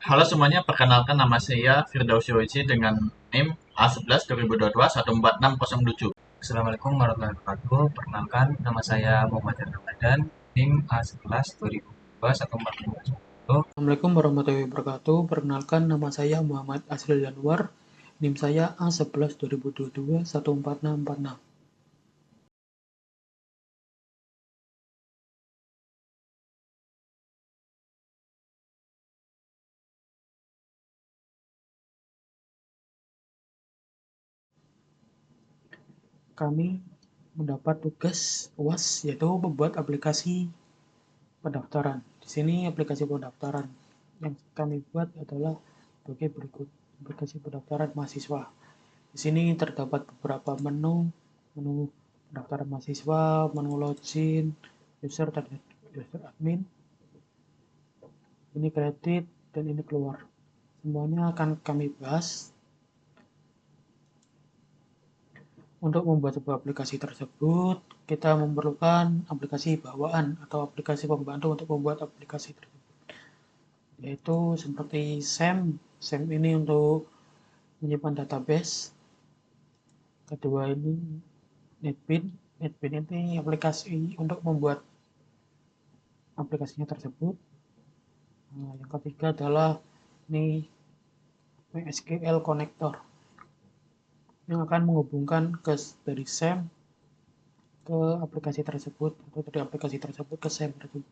Halo semuanya, perkenalkan nama saya Firdaus Yoichi dengan NIM A11 2022 14607. Assalamualaikum warahmatullahi wabarakatuh. Perkenalkan, nama saya Muhammad Ramadan, NIM A11 2002 1450. Assalamualaikum warahmatullahi wabarakatuh. Perkenalkan nama saya Muhammad Asril Yanwar. NIM saya A11 2022 14646. Kami mendapat tugas UAS yaitu membuat aplikasi pendaftaran. Di sini aplikasi pendaftaran yang kami buat adalah sebagai berikut. Aplikasi pendaftaran mahasiswa. Di sini terdapat beberapa menu pendaftaran mahasiswa, menu login, user dan user admin, ini kredit, dan ini keluar. Semuanya akan kami bahas. Untuk membuat sebuah aplikasi tersebut, kita memerlukan aplikasi bawaan atau aplikasi pembantu untuk membuat aplikasi tersebut, yaitu seperti SAM. SAM ini untuk menyimpan database. Kedua ini NetBeans. NetBeans ini aplikasi untuk membuat aplikasinya tersebut. Nah, yang ketiga adalah ini MySQL Connector yang akan menghubungkan dari SAM ke aplikasi tersebut atau dari aplikasi tersebut ke SAM tersebut.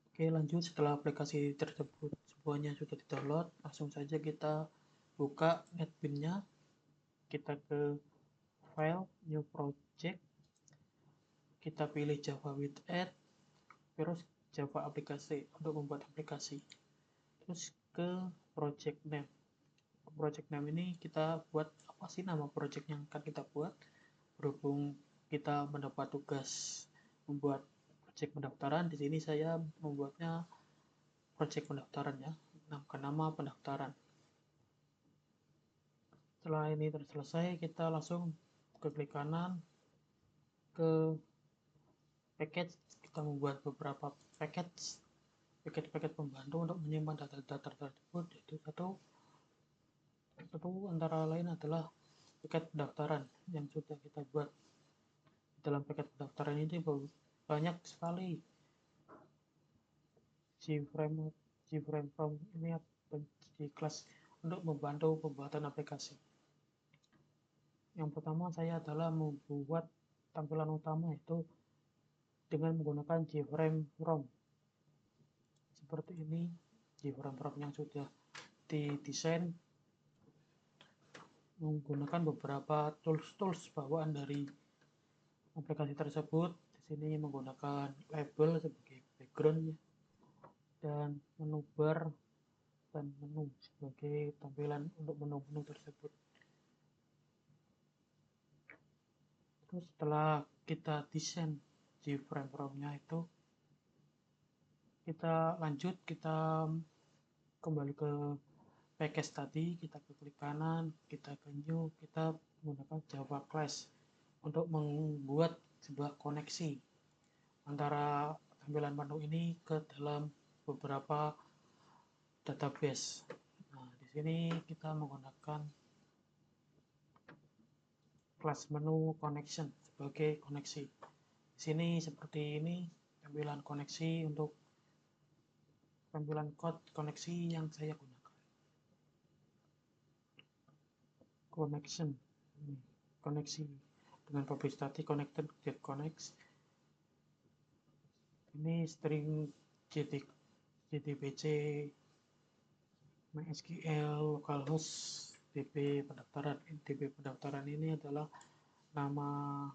Oke, lanjut. Setelah aplikasi tersebut semuanya sudah di-download, langsung saja kita buka NetBeans-nya. Kita ke file, new project, kita pilih Java with Add, terus Java aplikasi untuk membuat aplikasi. Terus ke project name. Project name ini kita buat apa sih nama project yang akan kita buat? Berhubung kita mendapat tugas membuat project pendaftaran, di sini saya membuatnya project pendaftaran ya, nama pendaftaran. Setelah ini selesai, kita langsung ke klik kanan ke package. Kita membuat beberapa package pembantu untuk menyimpan data-data tersebut, yaitu satu antara lain adalah paket pendaftaran yang sudah kita buat. Dalam paket pendaftaran ini banyak sekali Gframe from ini di kelas untuk membantu pembuatan aplikasi. Yang pertama saya adalah membuat tampilan utama itu dengan menggunakan Gframe from seperti ini. Gframe from yang sudah didesain menggunakan beberapa tools bawaan dari aplikasi tersebut. Di sini menggunakan label sebagai background dan menu bar dan menu sebagai tampilan untuk menu-menu tersebut. Terus setelah kita desain di frame-nya itu, kita lanjut, kita kembali ke package tadi, kita ke klik kanan, kita ke new, kita menggunakan Java class untuk membuat sebuah koneksi antara tampilan menu ini ke dalam beberapa database. Nah, di sini kita menggunakan kelas menu connection sebagai koneksi. Di sini seperti ini tampilan koneksi untuk tampilan code koneksi yang saya gunakan. Connection, koneksi dengan public static connected get connects. Ini string JDBC MySQL localhost DB pendaftaran. DB pendaftaran ini adalah nama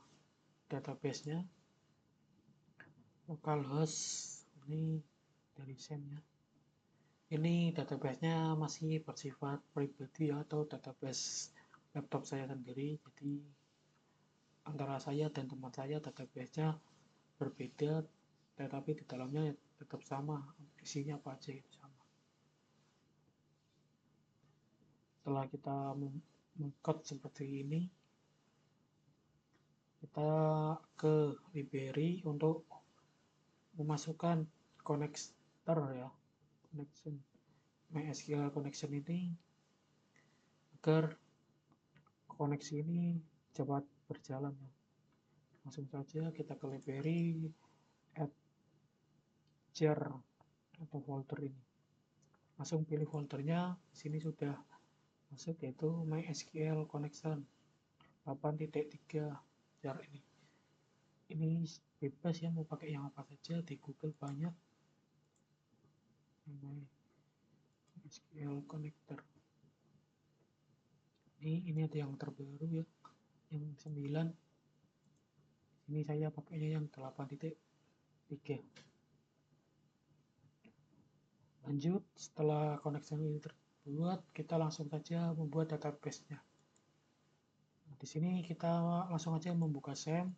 database-nya. Localhost ini dari SAM-nya. Ini database-nya masih bersifat pribadi atau database laptop saya sendiri, jadi antara saya dan teman saya database-nya berbeda, tetapi di dalamnya tetap sama, isinya apa aja itu sama. Setelah kita mengcode seperti ini. Kita ke library untuk memasukkan connector ya, connection MySQL connection ini agar koneksi ini cepat berjalan ya. Langsung saja kita ke library, add jar atau folder ini. Langsung pilih foldernya, sini sudah masuk yaitu MySQL connection 8.3 jar ini. Ini bebas ya, mau pakai yang apa saja, di Google banyak MySQL connector. Ini ada yang terbaru ya, yang 9. Ini saya pakainya yang 8.3. Lanjut, setelah connection ini terbuat, kita langsung saja membuat database-nya. Nah, di sini kita langsung aja membuka SAM.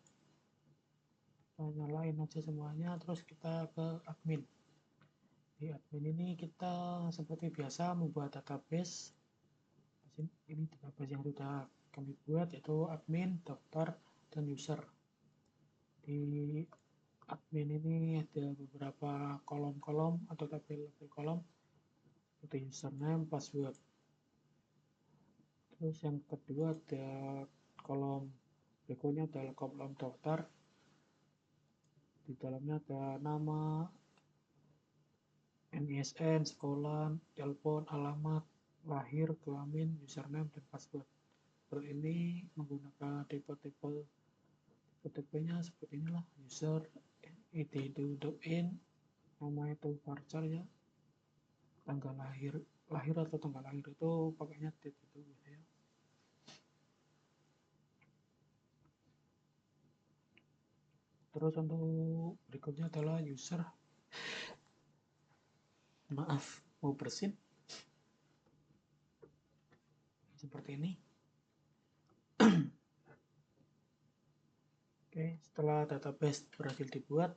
Kita nyalain aja semuanya, terus kita ke admin. Di admin ini kita seperti biasa membuat database. Ini database yang sudah kami buat, yaitu admin, daftar, dan user. Di admin ini ada beberapa kolom-kolom atau tabel-tabel kolom seperti username, password. Terus yang kedua ada kolom berikutnya adalah kolom daftar. Di dalamnya ada nama, NISN, sekolah, telepon, alamat, lahir, kelamin, username, dan password. Seperti ini menggunakan tipe-tipenya seperti inilah: user, id itu in, nama itu varchar ya, tanggal lahir atau tanggal lahir itu pakainya date itu ya. Terus untuk berikutnya adalah user. Maaf, mau bersin seperti ini. Oke, setelah database berhasil dibuat,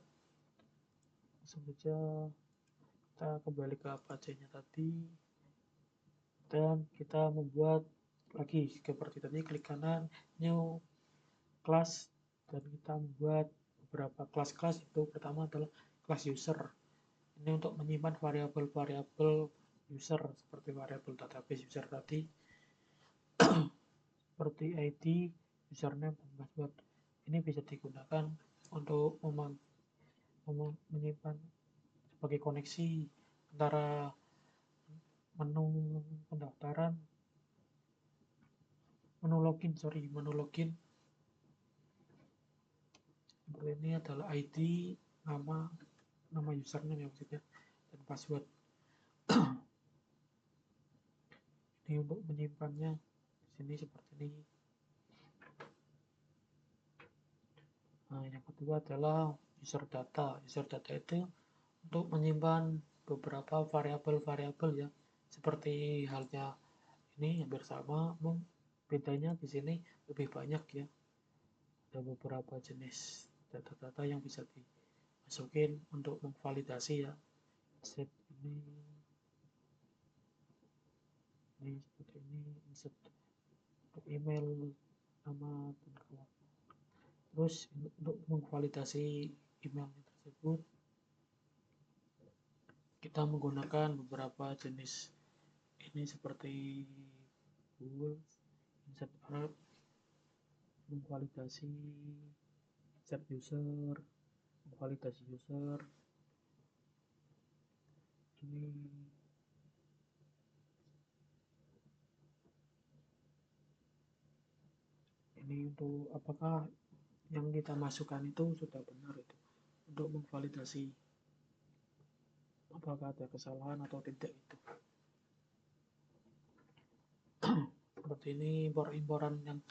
langsung saja kita kembali ke Apache-nya tadi, dan kita membuat lagi seperti tadi, klik kanan new class, dan kita membuat beberapa kelas-kelas. Itu pertama adalah kelas user. Ini untuk menyimpan variabel-variabel user seperti variabel database user tadi, seperti ID, username, dan password. Ini bisa digunakan untuk menyimpan sebagai koneksi antara menu pendaftaran, menu login. Seperti ini adalah ID, nama username ya maksudnya, dan password. Ini untuk menyimpannya di sini seperti ini. Nah, yang kedua adalah user data. User data itu untuk menyimpan beberapa variabel-variabel ya, seperti halnya ini hampir sama, bedanya di sini lebih banyak ya. Ada beberapa jenis data-data yang bisa dimasukin untuk memvalidasi ya. Set ini seperti ini, insert untuk email, nama, dan kawan. Terus untuk memvalidasi emailnya tersebut, kita menggunakan beberapa jenis ini seperti Google, insert app, memvalidasi insert user, memvalidasi user. Ini untuk apakah yang kita masukkan itu sudah benar, itu untuk memvalidasi apakah ada kesalahan atau tidak itu. Seperti ini impor-imporan yang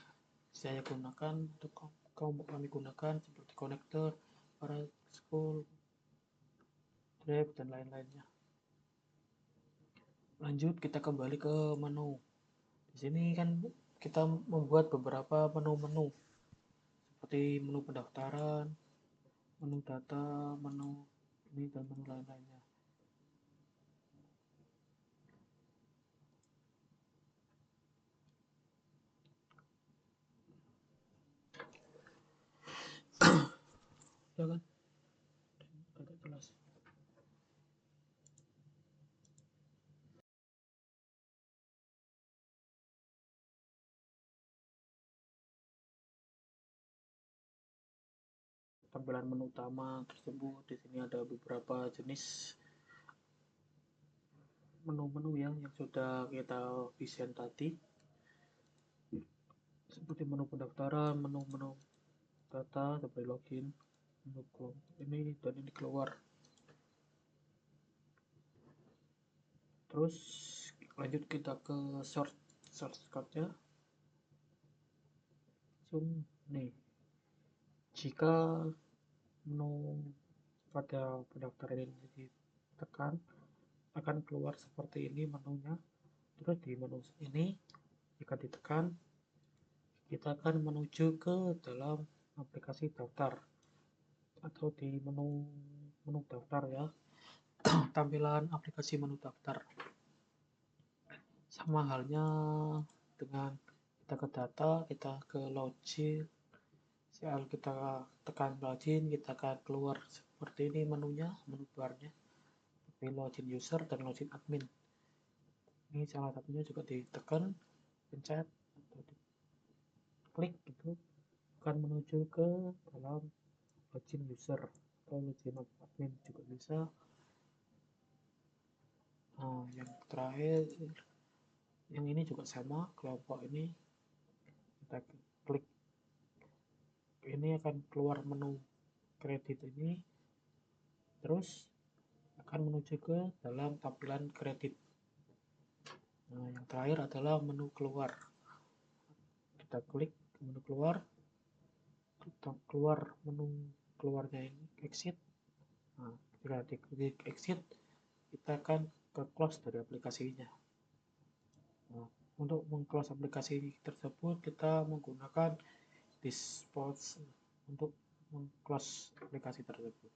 saya gunakan, untuk kami gunakan seperti connector, school, drive, dan lain-lainnya. Lanjut, kita kembali ke menu. Di sini kan kita membuat beberapa menu-menu seperti menu pendaftaran, menu data, menu ini, dan menu lain-lainnya. ya kan, agak jelas. Tampilan menu utama tersebut, di sini ada beberapa jenis menu-menu yang sudah kita desain tadi, seperti menu pendaftaran, menu-menu data seperti login, menu ini dan ini keluar. Terus lanjut kita ke shortcutnya. Nih, jika menu pada pendaftaran ini ditekan, akan keluar seperti ini menunya. Terus di menu ini jika ditekan, kita akan menuju ke dalam aplikasi daftar atau di menu daftar ya. Tampilan aplikasi menu daftar sama halnya dengan kita ke data, kita ke login. Soal kita tekan login, kita akan keluar seperti ini menunya, menu barnya, seperti login user dan login admin. Ini salah satunya juga ditekan, pencet atau klik gitu, akan menuju ke dalam login user atau login admin juga bisa. Nah, yang terakhir, yang ini juga sama, kelompok ini kita klik, ini akan keluar menu kredit ini, terus akan menuju ke dalam tampilan kredit. Nah, yang terakhir adalah menu keluar. Kita klik menu keluar, kita keluar menu keluarnya ini, exit. Nah, ketika diklik exit, kita akan ke close dari aplikasinya. Nah, untuk meng-close aplikasi tersebut, kita menggunakan this pause untuk meng-close aplikasi tersebut.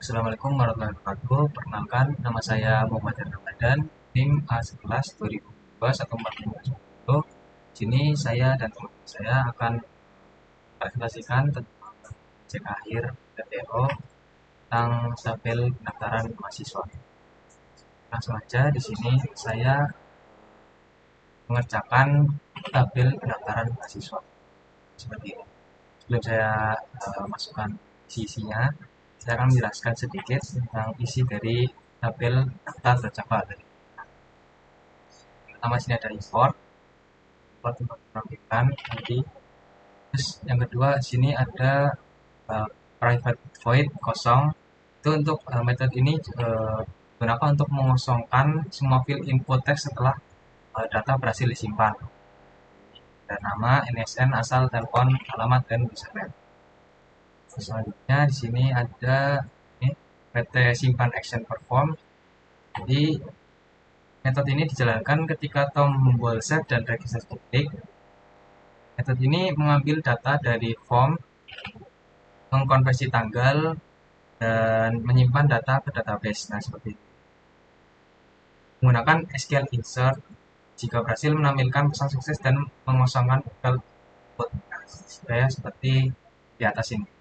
Assalamualaikum warahmatullahi wabarakatuh. Perkenalkan, nama saya Muhammad Ramadan, NIM A11 2002-1450. Sini saya dan teman saya akan presentasikan tentang cek akhir PTO tentang tabel pendaftaran mahasiswa. Langsung aja di sini saya mengerjakan tabel pendaftaran mahasiswa seperti ini. Sebelum saya masukkan isinya, saya akan menjelaskan sedikit tentang isi dari tabel daftar tercapai. Pertama sini ada import untuk menampilkan nanti. Terus yang kedua sini ada private void kosong. Itu untuk metode ini gunakan untuk mengosongkan semua field input teks setelah data berhasil disimpan. Dan nama, NSN, asal, telepon, alamat, dan username. Selanjutnya di sini ada PT simpan action perform. Jadi metode ini dijalankan ketika tombol save dan register diklik. Metode ini mengambil data dari form, mengkonversi tanggal, dan menyimpan data ke database. Nah, seperti itu. Menggunakan SQL insert jika berhasil menampilkan pesan sukses dan mengosongkan file input. Saya seperti di atas ini.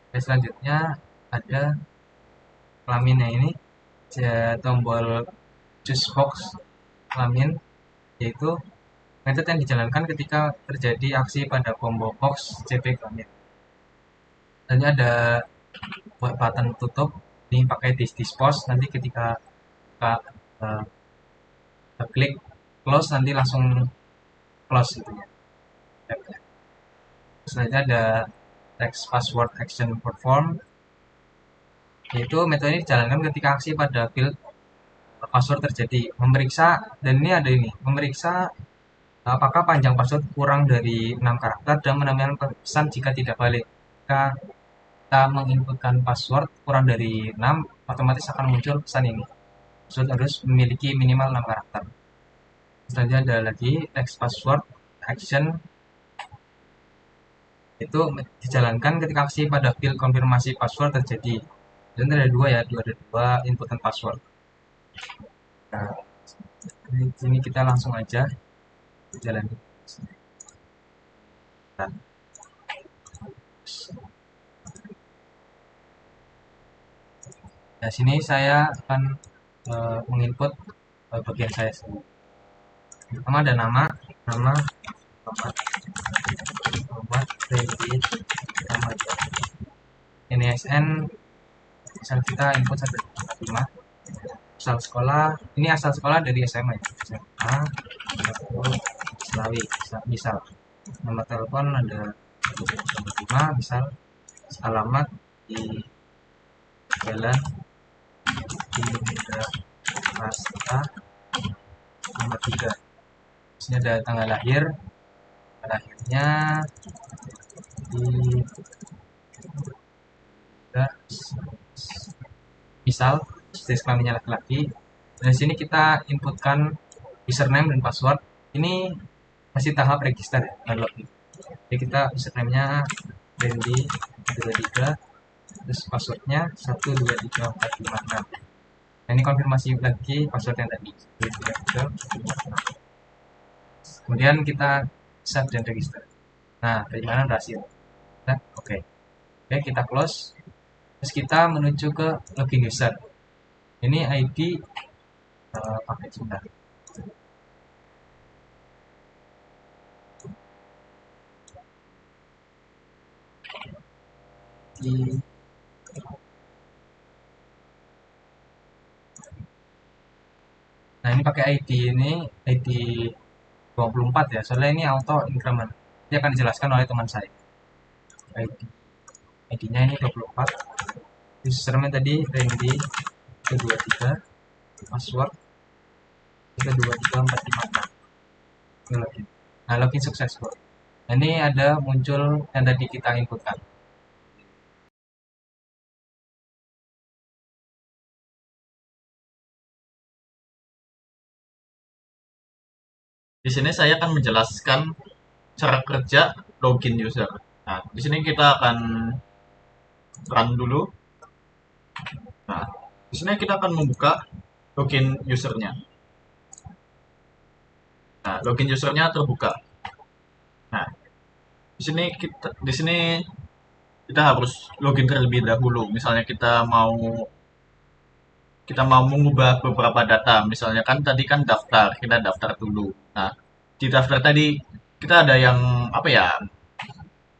Dan selanjutnya ada kelaminnya ini, tombol choose box kelamin, yaitu metode yang dijalankan ketika terjadi aksi pada combo box CP kelamin. Dan ada buat button tutup, ini pakai dispose, nanti ketika kita klik close nanti langsung close gitu ya. Selanjutnya ada text password action perform, yaitu metode ini dijalankan ketika aksi pada field password terjadi. Memeriksa, dan ini ada ini, memeriksa apakah panjang password kurang dari 6 karakter dan menambahkan pesan jika tidak valid. Jika kita menginputkan password kurang dari 6, otomatis akan muncul pesan ini. Password harus memiliki minimal 6 karakter. Selanjutnya ada lagi text password action, itu dijalankan ketika aksi pada field konfirmasi password terjadi. Dan ada dua ya, ada dua input dan password. Nah, ini kita langsung aja jalan. Nah, sini saya akan menginput bagian saya sendiri. Pertama ada nama Muhammad Randy, nama NISN, misal kita input 145. Asal sekolah, ini asal sekolah dari SMA ya, SMA Selawi, misal. Nomor telepon ada 145, misal. Alamat di Jalan Indra Rasta nomor 3. Sini ada tanggal lahirnya di misal jenis kelaminnya laki-laki. Dan sini kita inputkan username dan password. Ini masih tahap register ya, dan login. Jadi kita username-nya Randy 123, terus passwordnya 123456. Nah, ini konfirmasi lagi password yang tadi 123456. Kemudian kita save dan register. Nah, bagaimana berhasil? Nah, oke, kita close. Terus kita menuju ke login user. Ini ID pakai sebentar. Nah, ini pakai ID 24 ya, soalnya ini auto increment. Dia akan dijelaskan oleh teman saya. ID-nya ini 24. Username tadi Randy 123, password 123456. Login. Nah, login successful. Nah, ini ada muncul yang tadi kita inputkan. Di sini saya akan menjelaskan cara kerja login user. Nah, di sini kita akan run dulu. Nah, di sini kita akan membuka login usernya. Nah, login usernya terbuka. Nah, di sini kita harus login terlebih dahulu. Misalnya kita mau mengubah beberapa data. Misalnya kan tadi kan daftar, kita daftar dulu. Nah, di daftar tadi kita ada yang apa ya?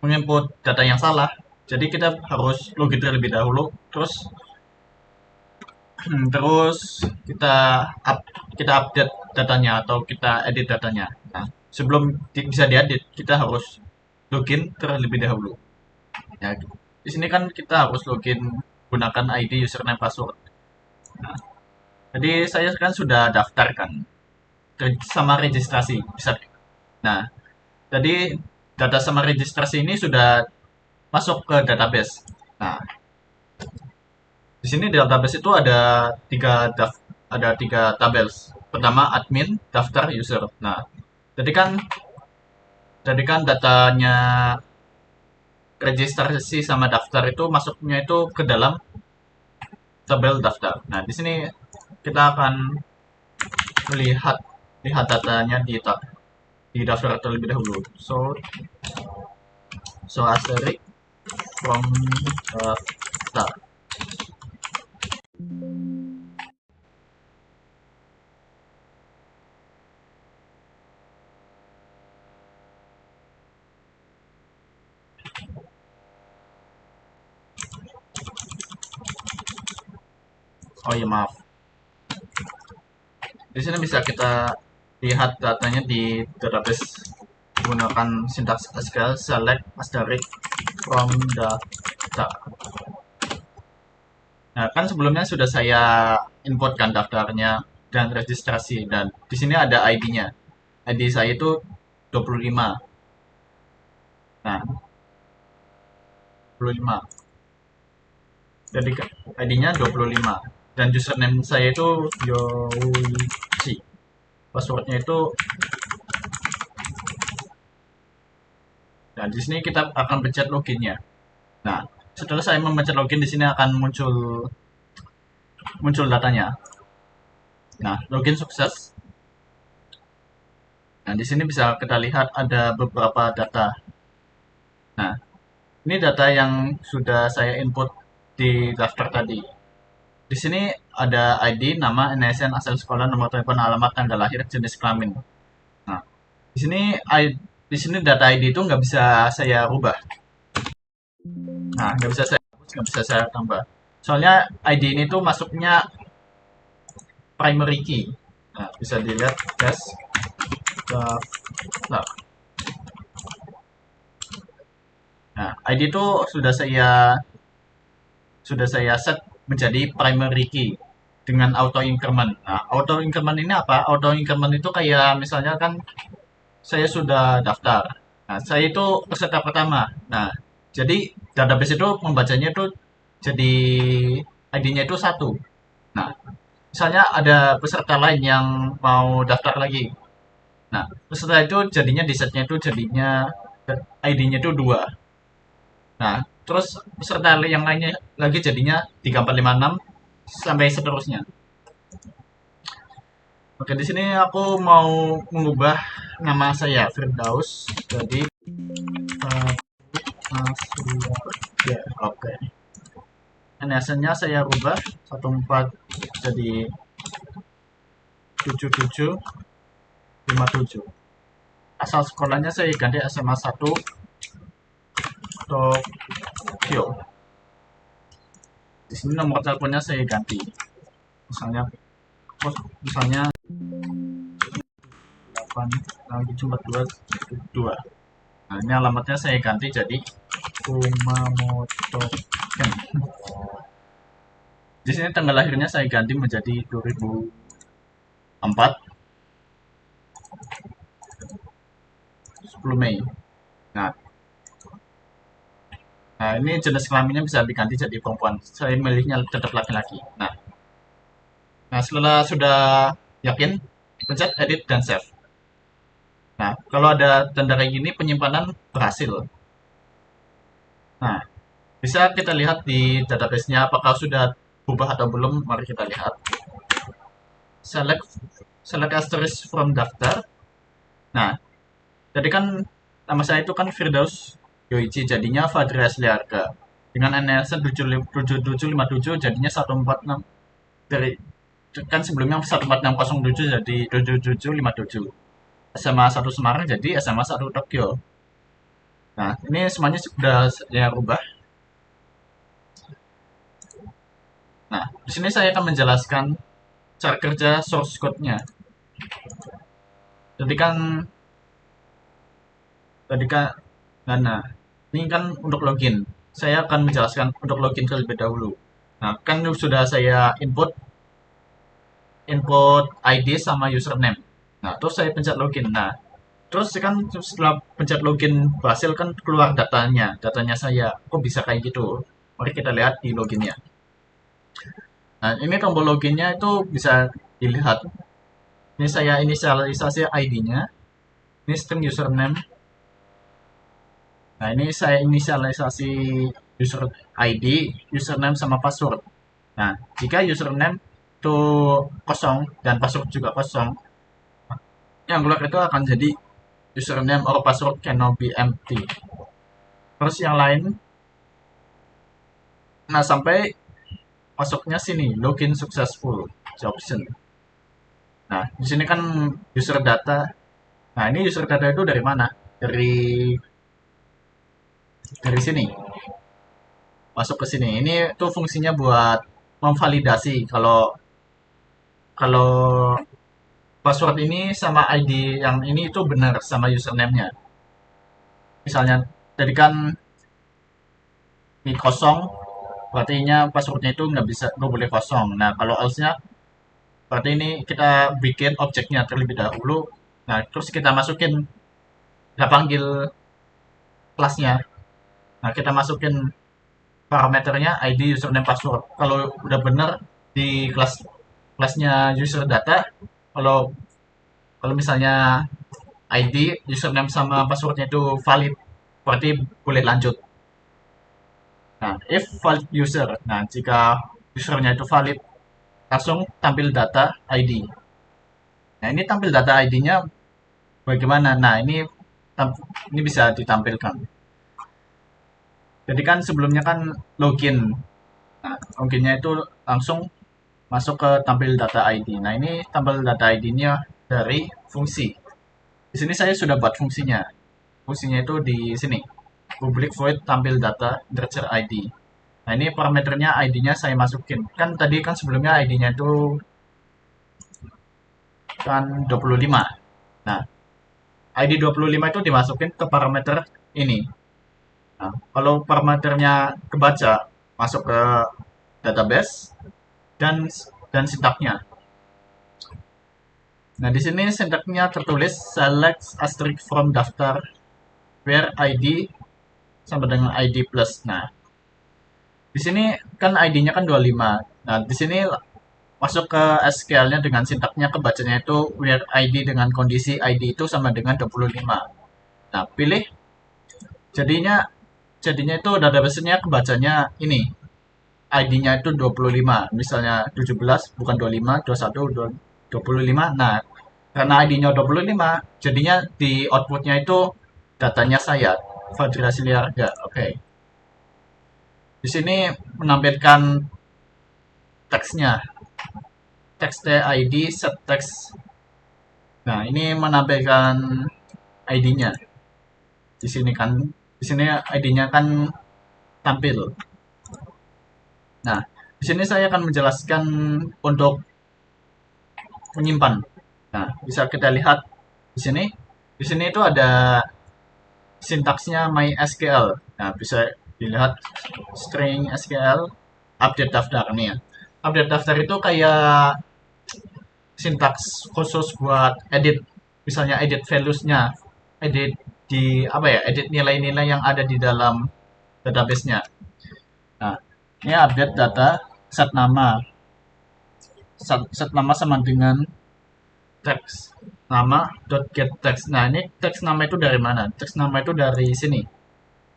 Menginput data yang salah. Jadi kita harus login terlebih dahulu, terus kita update datanya atau kita edit datanya. Nah, sebelum bisa diedit, kita harus login terlebih dahulu. Ya, di sini kan kita harus login gunakan ID, username, password. Nah, jadi saya kan sudah daftarkan sama registrasi. Nah, jadi data sama registrasi ini sudah masuk ke database. Nah, di sini di database itu ada tiga tabel. Pertama admin, daftar, user. Nah, tadi kan datanya registrasi sama daftar itu masuknya itu ke dalam tabel daftar. Nah, di sini kita akan melihat datanya di daftar terlebih dahulu. So asterisk from daftar. Oh iya, maaf. Di sini bisa kita lihat datanya di database menggunakan sintaks SQL select asterisk from data. Nah, kan sebelumnya sudah saya inputkan daftarnya dan registrasi, dan di sini ada ID-nya. ID saya itu 25. Nah, 25. Jadi ID-nya 25. Dan username saya itu Yoichi. Passwordnya itu. Nah, di sini kita akan pencet loginnya. Nah, Setelah saya memencet login, di sini akan muncul datanya. Nah, login sukses. Nah, di sini bisa kita lihat ada beberapa data. Nah, ini data yang sudah saya input di daftar tadi. Di sini ada ID, nama, NSN, asal sekolah, nomor telepon, alamat, tanggal lahir, jenis kelamin. Nah, di sini data ID itu nggak bisa saya rubah. Nah, nggak bisa saya hapus, nggak bisa saya tambah. Soalnya ID ini tuh masuknya primary key. Nah, bisa dilihat guys. Nah, ID itu sudah saya set menjadi primary key dengan auto increment. Nah, auto increment ini apa? Auto increment itu kayak misalnya kan saya sudah daftar. Nah, saya itu peserta pertama. Nah, jadi database itu membacanya itu jadi ID-nya itu satu. Nah, misalnya ada peserta lain yang mau daftar lagi. Nah, peserta itu jadinya di setnya itu jadinya ID-nya itu dua. Nah, terus peserta yang lainnya lagi jadinya 3, 4, 5, 6 sampai seterusnya. Oke, di sini aku mau mengubah nama saya Firdaus jadi ya, oke. NSN-nya saya rubah 14 jadi 7757. Asal sekolahnya saya ganti SMA 1 Tokyo. Di sini nomor teleponnya saya ganti. Misalnya 86742. Nah, ini alamatnya saya ganti jadi Kumamoto Ken. Di sini tanggal lahirnya saya ganti menjadi 2004 10 Mei. Nah, ini jenis kelaminnya bisa diganti jadi perempuan. Saya milihnya tetap laki-laki. Nah, setelah sudah yakin, pencet edit dan save. Nah, kalau ada tanda kayak gini, penyimpanan berhasil. Nah, bisa kita lihat di database-nya apakah sudah berubah atau belum. Mari kita lihat. Select asterisk from daftar. Nah, jadi kan nama saya itu kan Firdaus Yoichi, jadinya Fadri Asliarga. Dengan NSN 7757 jadinya 146 dari kan sebelumnya 14607 jadi 7757. SMA 1 Semarang jadi SMA 1 Tokyo. Nah, ini semuanya sudah saya rubah. Nah, di sini saya akan menjelaskan cara kerja source code-nya. Jadi kan nah, ini kan untuk login. Saya akan menjelaskan untuk login terlebih dahulu. Nah, kan sudah saya input ID sama username. Nah, terus saya pencet login. Nah, terus kan setelah pencet login berhasil kan keluar datanya saya. Kok bisa kayak gitu? Mari kita lihat di loginnya. Nah, ini tombol loginnya itu bisa dilihat. Ini saya inisialisasi ID-nya. Ini string username. Nah, ini saya inisialisasi user ID, username sama password. Nah, jika username itu kosong dan password juga kosong, yang keluar itu akan jadi username or password cannot be empty. Terus yang lain, nah sampai masuknya sini login successful option. Nah, di sini kan user data. Nah, ini user data itu dari mana? Dari sini. Masuk ke sini. Ini tuh fungsinya buat memvalidasi kalau password ini sama ID yang ini itu benar sama username-nya. Misalnya tadi kan ini kosong, berarti passwordnya itu nggak boleh kosong. Nah, kalau else-nya berarti ini kita bikin objeknya terlebih dahulu. Nah, terus kita panggil kelasnya. Nah, kita masukin parameternya ID, username, password. Kalau udah benar di kelasnya user data, kalau kalau misalnya ID, username sama passwordnya itu valid, berarti boleh lanjut. Nah, if valid user. Nah, jika usernya itu valid, langsung tampil data ID. Nah, ini tampil data ID-nya bagaimana? Nah, ini bisa ditampilkan. Jadi kan sebelumnya kan login. Nah, loginnya itu langsung masuk ke tampil data ID. Nah, ini tampil data ID-nya dari fungsi. Di sini saya sudah buat fungsinya. Fungsinya itu di sini. Public void tampil data dresser ID. Nah, ini parameternya ID-nya saya masukin. Kan tadi kan sebelumnya ID-nya itu kan 25. Nah, ID 25 itu dimasukin ke parameter ini. Nah, kalau parameternya kebaca, masuk ke database dan sintaknya. Nah, di sini sintaknya tertulis select asterisk from daftar where ID sama dengan ID plus. Nah, di sini kan ID-nya kan 25. Nah, di sini masuk ke SQL-nya dengan sintaknya kebacanya itu where ID dengan kondisi ID itu sama dengan 25. Nah, pilih jadinya itu database-nya kebacanya ini. ID-nya itu 25. Misalnya 17 bukan 25, 21, 25. Nah, karena ID-nya 25, jadinya di output-nya itu datanya saya, Fadira Siliarga. Oke. Di sini menampilkan teksnya. Text ID set text. Nah, ini menampilkan ID-nya. Di sini kan, di sini ID-nya kan tampil. Nah, di sini saya akan menjelaskan untuk menyimpan. Nah, bisa kita lihat di sini. Di sini itu ada sintaksnya MySQL. Nah, bisa dilihat string SQL update daftar nih ya. Update daftar itu kayak sintaks khusus buat edit, misalnya edit values-nya, edit di apa ya, edit nilai-nilai yang ada di dalam database-nya. Nah, ini update data set nama. Set nama sama dengan teks nama dot get text. Nah, ini teks nama itu dari mana? Teks nama itu dari sini.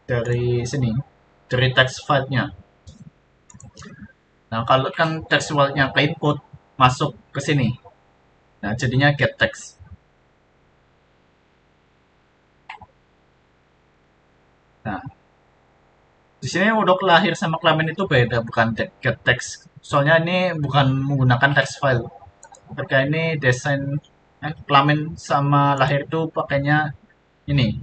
Dari sini. Dari text file-nya. Nah, kalau kan text file-nya ke input, masuk ke sini. Nah, jadinya get text. Nah, di sini untuk lahir sama kelamin itu beda, bukan get text. Soalnya ini bukan menggunakan text file. Mereka ini desain kelamin sama lahir itu pakainya ini.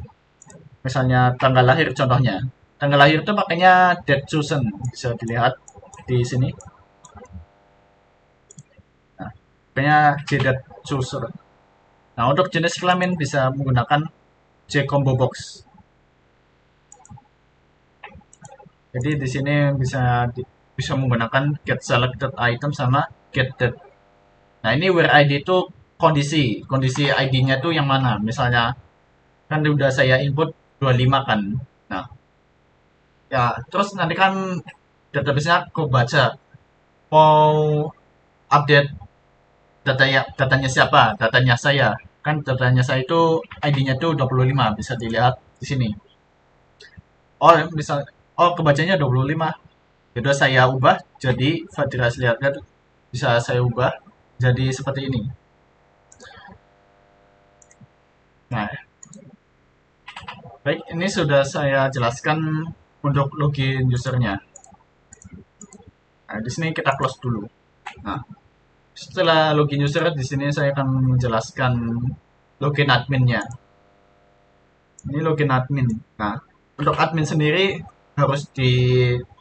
Misalnya tanggal lahir contohnya. Tanggal lahir itu pakainya date chosen. Bisa dilihat di sini. Nah, pakainya date chosen. Nah, untuk jenis kelamin bisa menggunakan Combo Box. Jadi di sini bisa menggunakan get selected item sama get date. Nah, ini where ID itu kondisi ID-nya itu yang mana? Misalnya kan udah saya input 25 kan. Nah, ya terus nanti kan database-nya aku baca mau update datanya siapa? Datanya saya. Kan datanya saya itu ID-nya itu 25, bisa dilihat di sini. Oh, misal kebacanya 25. Jadi saya ubah jadi Fadira Sliarga, bisa saya ubah jadi seperti ini. Nah, baik, ini sudah saya jelaskan untuk login usernya. Nah, di sini kita close dulu. Nah, setelah login user, di sini saya akan menjelaskan login adminnya. Ini login admin. Nah, untuk admin sendiri harus di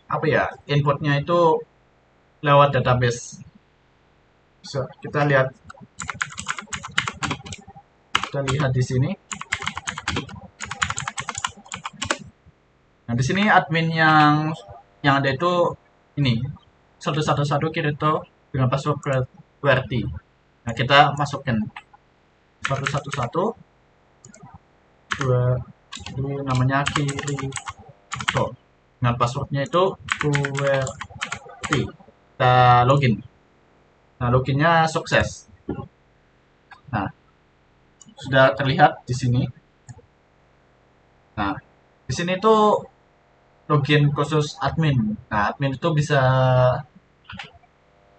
apa ya? Inputnya itu lewat database. So, kita lihat di sini. Nah, di sini admin yang ada itu ini 111 Kirito dengan password QWERTY. Nah, kita masukin 111 ini namanya Kirito. Dengan passwordnya itu QWERTY. Kita login. Nah, loginnya sukses. Nah, sudah terlihat di sini. Nah, di sini tuh login khusus admin. Nah, admin itu bisa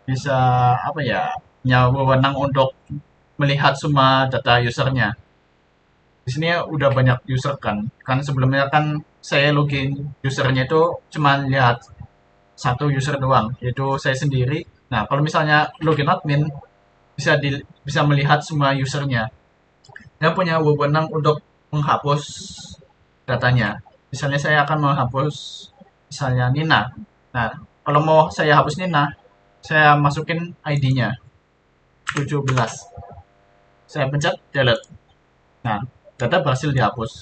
bisa apa ya? Punya wewenang untuk melihat semua data usernya. Di sini udah banyak user kan. Kan sebelumnya kan saya login usernya itu cuma lihat satu user doang, yaitu saya sendiri. Nah, kalau misalnya login admin bisa melihat semua usernya. Dia punya wewenang untuk menghapus datanya. Misalnya saya akan menghapus misalnya Nina. Nah, kalau mau saya hapus Nina, saya masukin ID-nya 17. Saya pencet delete. Nah, data berhasil dihapus.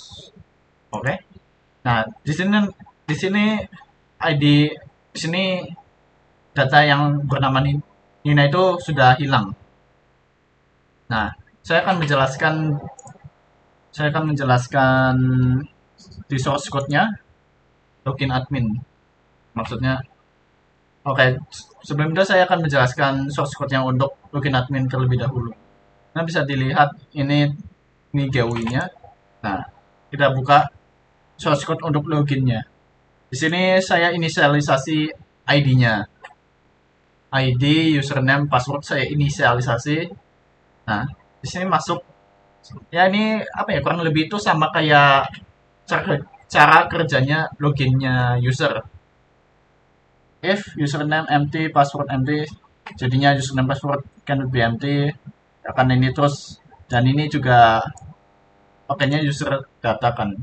Oke. Nah, di sini ID di sini data yang bernama Nina itu sudah hilang. Nah, saya akan menjelaskan di source code-nya login admin. Maksudnya, oke, sebelum itu saya akan menjelaskan source code-nya untuk login admin terlebih dahulu. Nah, bisa dilihat ini GUI-nya. Nah, kita buka source code untuk loginnya. Di sini saya inisialisasi ID-nya. ID, username, password saya inisialisasi. Nah, di sini masuk ya ini apa ya kurang lebih itu sama kayak cara kerjanya loginnya user. If username empty, password empty, jadinya username password can be empty, akan ini terus, dan ini juga pakainya user data kan.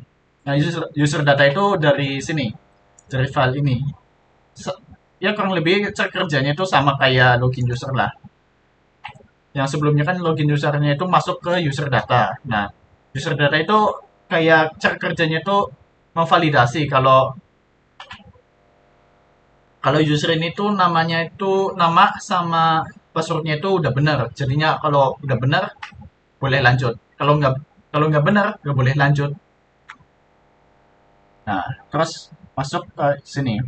Nah, user data itu dari sini, dari file ini. Ya kurang lebih cara kerjanya itu sama kayak login user lah. Yang sebelumnya kan login usernya itu masuk ke user data. Nah, user data itu kayak cara kerjanya itu memvalidasi kalau kalau user ini tuh namanya itu nama sama passwordnya itu udah benar. Jadinya kalau udah benar boleh lanjut. Kalau nggak benar nggak boleh lanjut. Nah, terus masuk ke sini.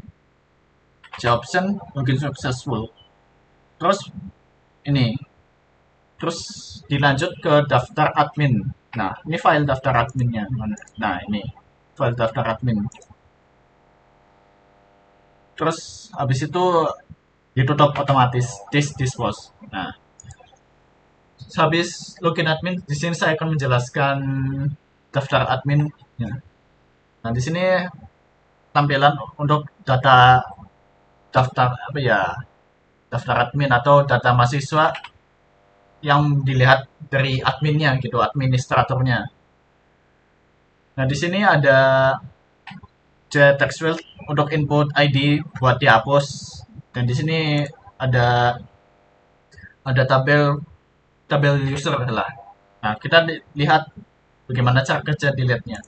Option login successful. Terus ini terus dilanjut ke daftar admin. Nah, ini file daftar adminnya. Nah, ini file daftar admin. Terus habis itu ditutup otomatis dispose. Nah, habis login admin, di sini saya akan menjelaskan daftar admin. Nah, di sini tampilan untuk data daftar apa ya? Daftar admin atau data mahasiswa yang dilihat dari adminnya gitu, administratornya. Nah, di sini ada text field untuk input ID buat dihapus, dan di sini ada tabel user lah. Nah, kita lihat bagaimana cara kerja delete-nya.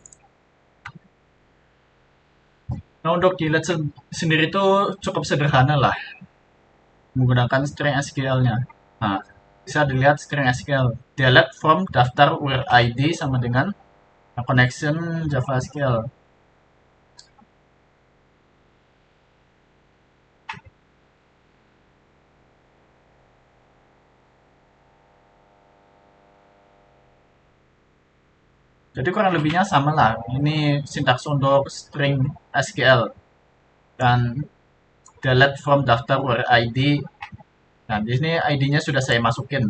Nah, untuk delete sendiri itu cukup sederhana lah, menggunakan string SQL-nya. Nah, bisa dilihat string SQL. Delete from daftar where ID sama dengan connection JavaSQL. Jadi kurang lebihnya sama lah. Ini sintaks untuk string SQL. Dan delete from daftar where ID. Nah, di sini ID-nya sudah saya masukin.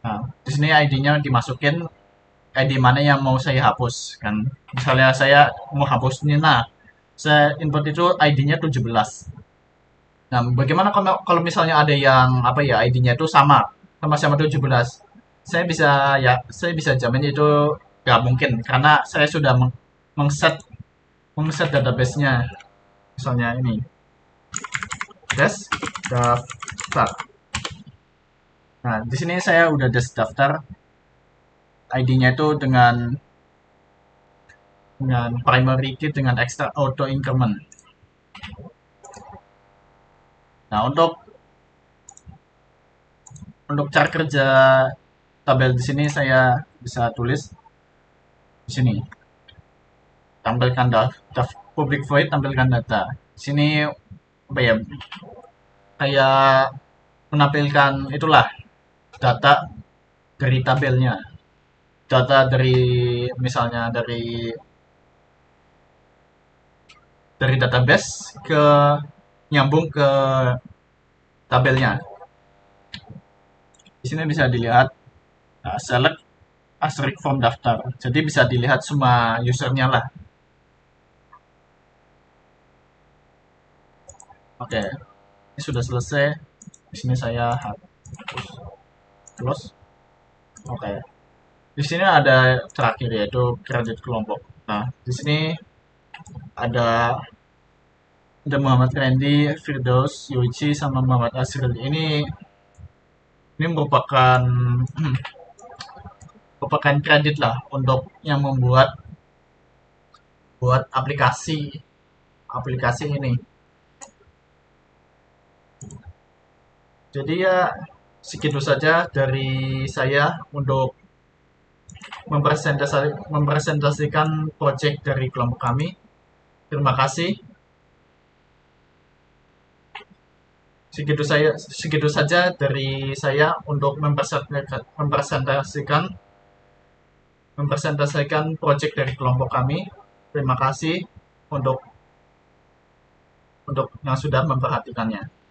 Nah, di sini ID-nya dimasukin, ID mana yang mau saya hapus kan. Misalnya saya mau hapus Nina. Saya input itu ID-nya 17. Nah, bagaimana kalau misalnya ada yang apa ya ID-nya itu sama 17. Saya bisa jamin itu nggak mungkin karena saya sudah mengset database-nya. Misalnya ini. Des daftar. Nah, di sini saya udah des daftar. ID-nya itu dengan primary key dengan extra auto increment. Nah, untuk cara kerja tabel di sini saya bisa tulis di sini. Tampilkan public void, tampilkan data. Di sini apa ya? Kayak menampilkan itulah data dari tabelnya. Data dari misalnya dari database ke nyambung ke tabelnya. Di sini bisa dilihat select asterisk form daftar. Jadi bisa dilihat semua usernya lah. Oke, ini sudah selesai. Di sini saya hapus, close. Oke, di sini ada terakhir yaitu kredit kelompok. Nah, di sini ada Muhammad Randy, Firdaus, Yuji, sama Muhammad Asril. Ini merupakan kredit lah untuk yang membuat aplikasi ini. Jadi ya segitu saja dari saya untuk mempresentasikan project dari kelompok kami. Terima kasih. Segitu saja dari saya untuk mempresentasikan project dari kelompok kami. Terima kasih untuk yang sudah memperhatikannya.